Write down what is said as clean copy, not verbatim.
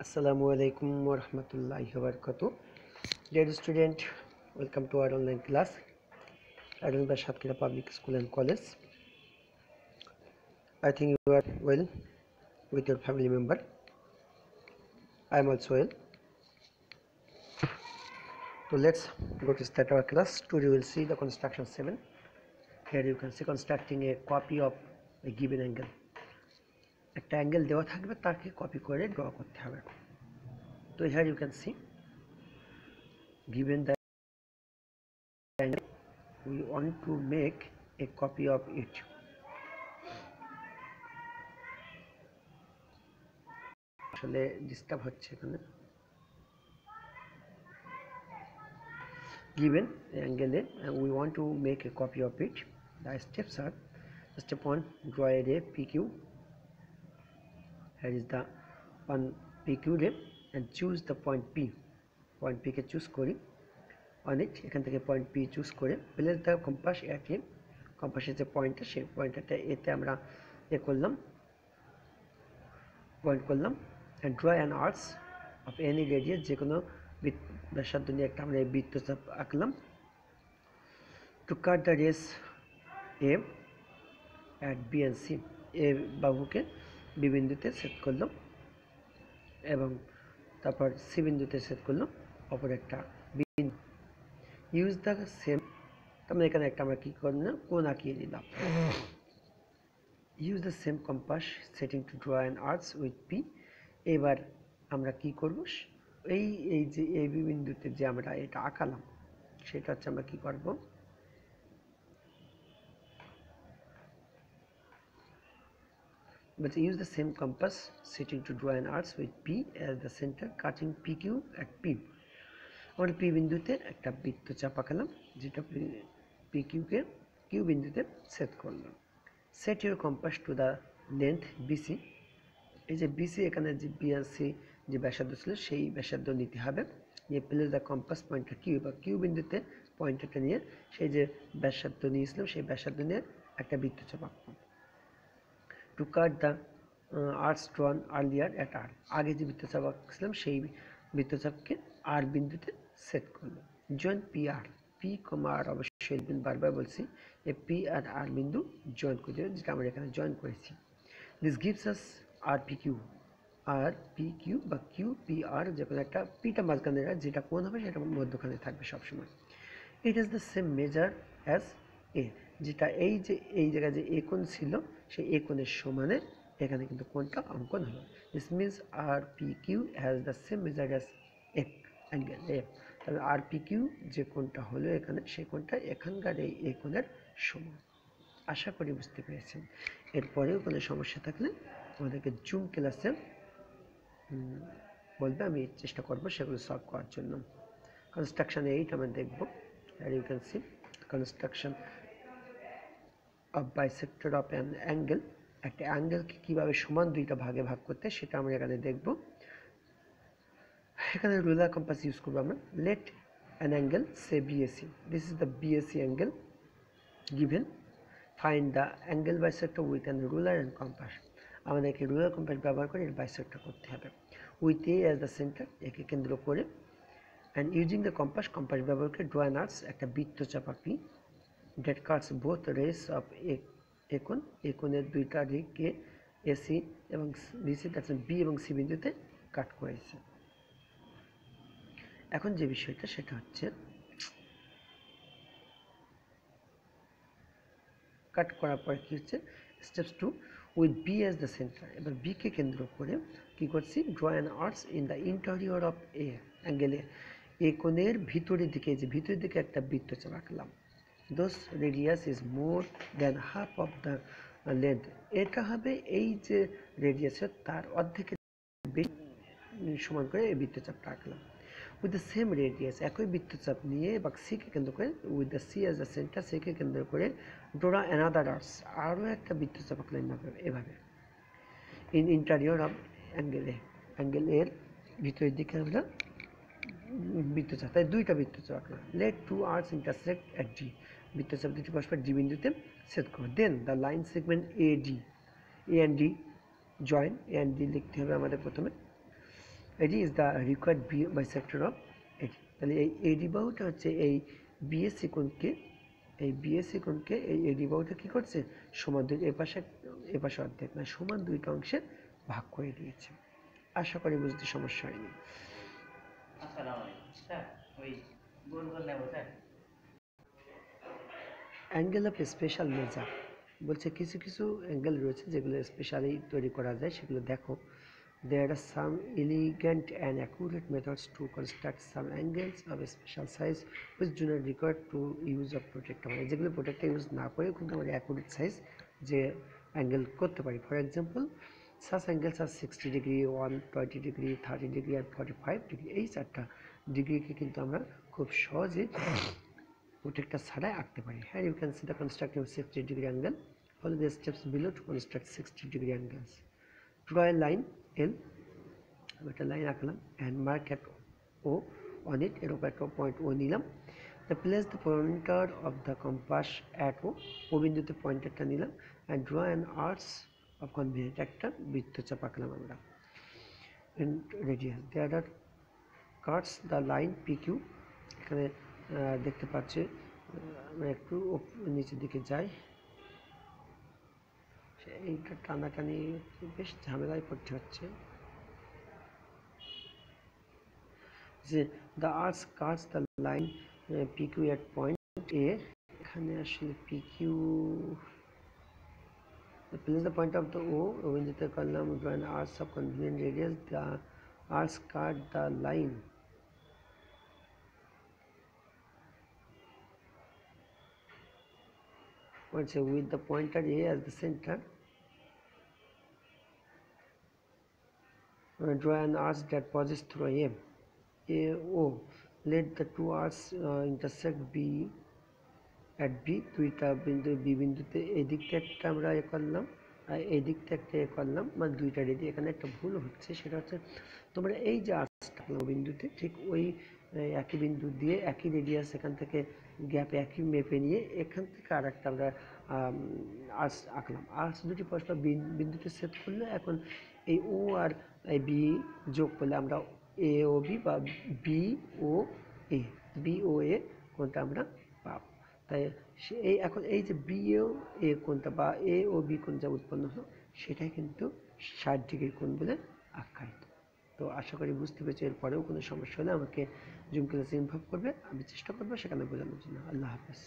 Assalamualaikum warahmatullahi wabarakatuh. Dear student, welcome to our online class arranged by Satkira Public School and College. I think you are well with your family member. I am also well. So let's go to start our class. Today we will see the construction 7. Here you can see constructing a copy of a given angle. একটা angle দেওয়া থাকবে, তাকে copy করে draw করতে হবে। তো here you can see given the angle we want to make a copy of it. আসলে disturb হচ্ছে এখানে। Given angle and we want to make a copy of it. The steps are: step 1, draw a ray PQ. Here is the one PQ ray and choose the point P. Point P K choose করি on it, এখান থেকে point P choose করে place the compass at a, কম্পাসের যে পয়েন্টটা সেই পয়েন্টটা এতে আমরা করলাম, পয়েন্ট করলাম and draw an arc of any radius, যে কোনো ব্যাসার্ধ নিয়ে একটা আমরা বৃত্তচাপ আঁকলাম। to cut the rays A at B and C, A বাহুকে বি বিন্দুতে সেট করলাম এবং তারপর সি বিন্দুতে সেট করলাম অপর একটা বিন্দু। ইউজ দ্য সেম, তার এখানে একটা আমরা কি করলাম, কোণ আঁকিয়ে দিলাম। Use the same compass setting two draw an arcs with P. এবার আমরা কি করব, এই যে এই বিন্দুতে যে আমরা এটা আঁকালাম সেটা হচ্ছে আমরা কি করব, but use the same compass setting to draw an arc with P as the center, cutting PQ at P. আমরা P বিন্দুতে একটা বৃত্তচাপ আঁকালাম, যেটা PQ কে Q বিন্দুতে সেট করলাম। Set your compass to the length BC. এই যে BC এখানে যে B আর C যে ব্যাসার্ধ ছিল সেই ব্যাসার্ধ নিতে হবে। নিয়ে place the compass pointer Q, বা Q বিন্দুতে পয়েন্টারটা নিয়ে সেই যে ব্যাসার্ধ নিয়েছিলাম সেই ব্যাসার্ধ নিয়ে একটা বৃত্তচাপ আঁকলাম। to cut the arcs drawn earlier at R, আগে যে বৃত্তচাপ আঁকছিলাম সেই বৃত্তচাপকে R বিন্দুতে সেট করলাম। জয়েন পি আর, পি কমা আর অবশ্যই বারবার বলছি, এই পি আর আর বিন্দু জয়েন করে দেবেন, যেটা আমরা এখানে জয়েন করেছি। This gives us R P Q, R P Q বা কিউ পি আর, যে কোনো একটা পিটা মাঝখানে যেটা কোণ হবে সেটা মধ্যখানে থাকবে সবসময়। It is the same measure as এ, যেটা এই যে এই জায়গায় যে এ কোণ ছিল সেই এ কোণের সমানে এখানে কিন্তু কোণটা অঙ্কন হলো। This means R P Q has the same measure as a angle A. তাহলে আর পি কিউ যে কোণটা হলো এখানে সেই কোণটা এখানকার এই এ কোণের সমান। আশা করি বুঝতে পেরেছেন। এরপরেও কোনো সমস্যা থাকলে আমাদেরকে জুম ক্লাসে বলবে, আমি চেষ্টা করব সেগুলো সলভ করার জন্য। কনস্ট্রাকশন 8 আমরা দেখব। আর you can see construction of bisector of an angle, একটা অ্যাঙ্গেলকে কীভাবে সমান দুইটা ভাগে ভাগ করতে সেটা আমরা এখানে দেখব। এখানে রুলার কম্পাস ইউজ করবো আমরা। Let an angle say BAC, this is the BAC angle given, find the angle bisector with an ruler and compass. আমাদেরকে রুলার কম্পাস ব্যবহার করে এর বাইসেক্টর করতে হবে। With A as the centre, একে কেন্দ্র করে, and using the compass, compass ব্যবহার করে ড্র অ্যান আর্কস, একটা বৃত্তচাপ আঁকি। that cuts both rays of a কোণ, এ কোণের দুইটা দিকে এসি এবং বিসি, তার বি এবং সি বিন্দুতে কাট করেছে। এখন যে বিষয়টা সেটা হচ্ছে কাট করার পর কি হচ্ছে, steps 2, with B as the centre, এবার বি কে কেন্দ্র করে কি করছি, draw an arcs in the interior of A অ্যাঙ্গেলে, এ কোণের ভিতরের দিকে, যে ভিতরের দিকে একটা বৃত্তচাপ আঁকলাম। Those radius is more than half of the length, এটা হবে এই যে রেডিয়াসের তার অর্ধেকের সমান করে এই বৃত্তচাপটা আঁকলাম। উইথ দ্য সেম রেডিয়াস, একই বৃত্তচাপ নিয়ে বা সিকে কেন্দ্র করে, with the C as the centre, সিকে কেন্দ্র করে ড্রা অ্যানাদার আর্কস, আরও একটা বৃত্তচাপ আঁকলাম এভাবে। ইন ইন্টেরিয়র অফ অ্যাঙ্গেলে, অ্যাঙ্গেলের ভিতরের দিকে আমরা বৃত্তচাপ, তাই দুইটা বৃত্তচাপ আঁকলাম। Let two arcs intersect at D, বৃত্তচাপ দুটি পরস্পর ডি বিন্দুতে সেট করো। Then the line segment A D, A and D join, A and D লিখতে হবে আমাদের প্রথমে। এটি is the required bisector of এটি। তাহলে এই এডি বাহুটা হচ্ছে এই বিএসসি কোণকে, এই বিএসসি কোণকে এই এডি বাহুটা কী করছে, সমান দুই এপাশে অর্ধেক মানে সমান দুইটা অংশে ভাগ করে দিয়েছে। আশা করি বুঝতে সমস্যা হয়নি। অ্যাঙ্গেল অফ স্পেশাল মেজার বলছে কিছু কিছু অ্যাঙ্গেল রয়েছে যেগুলো স্পেশালি তৈরি করা যায়, সেগুলো দেখো। There are some elegant and accurate methods to construct some angles of a special size which do not require to use of protractor, মানে যেগুলো প্রোটেক্টর ইউজ না করে কিন্তু আমরা অ্যাকুরেট সাইজ যে অ্যাঙ্গেল করতে পারি। For example such angles are 60 degree, 120 degree, 30 degree and 45 degree। এই চারটা ডিগ্রিকে কিন্তু আমরা খুব সহজে প্রোটেক্টর ছাড়াই আঁকতে পারি। হ্যাঁ, you can see the constructing 60 degree angle, follow the steps below to construct 60 degree angles. Draw a line L, একটা লাইন আঁকলাম, and mark at O on it, এর উপর একটা পয়েন্ট O নিলাম। Place the pointer of the compass at O, ও বিন্দুতে পয়েন্টারটা নিলাম, and draw an arc of convenient, একটা বৃত্তচাপ আঁকলাম আমরা। And radius, there are cuts the line PQ, এখানে দেখতে পাচ্ছি আমরা একটু নিচের দিকে যাই, এইটা টানাটানি বেশ ঝামেলায় পড়তে হচ্ছে। যে the arc cuts the line PQ at point A, এখানে আসলে PQ place the point of the O, বিন্দুতে করলাম draw an arc of convenient radius, the arc cut the line with the pointer A as the center, draw an arc that passes through A, AO, let the two arcs intersect B at B, দুইটা বিন্দু B বিন্দুতে এই দিকটা একটা আমরা এ করলাম আর এই দিকটা একটা এ করলাম, মানে দুইটা রেডি। এখানে একটা ভুল হচ্ছে, সেটা হচ্ছে তোমরা এই যে আর্চটা বিন্দুতে ঠিক ওই একই বিন্দু দিয়ে একই রেডিয়াস এখান থেকে গ্যাপ একই মেপে নিয়ে এখান থেকে আর একটা আমরা আর্চ আঁকলাম। আর্চ দুটি পরস্পর বিন্দুতে সেট করলে এখন এই ও আর এই বি যোগ করলে আমরা এ ও বি বা বি ও এ কোনটা আমরা পাবো। তাই এই এখন এই যে বি ও এ কোনটা বা এ ও বি কোন যা উৎপন্ন হলো সেটাই কিন্তু 60 ডিগ্রি কোণ বলে আখ্যায়িত। তো আশা করি বুঝতে পেরেছি। এরপরেও কোনো সমস্যা হলে আমাকে জুম ক্লাসে ইনফর্ম করবে, আমি চেষ্টা করবো সেখানে বোঝানোর জন্য। আল্লাহ হাফেজ।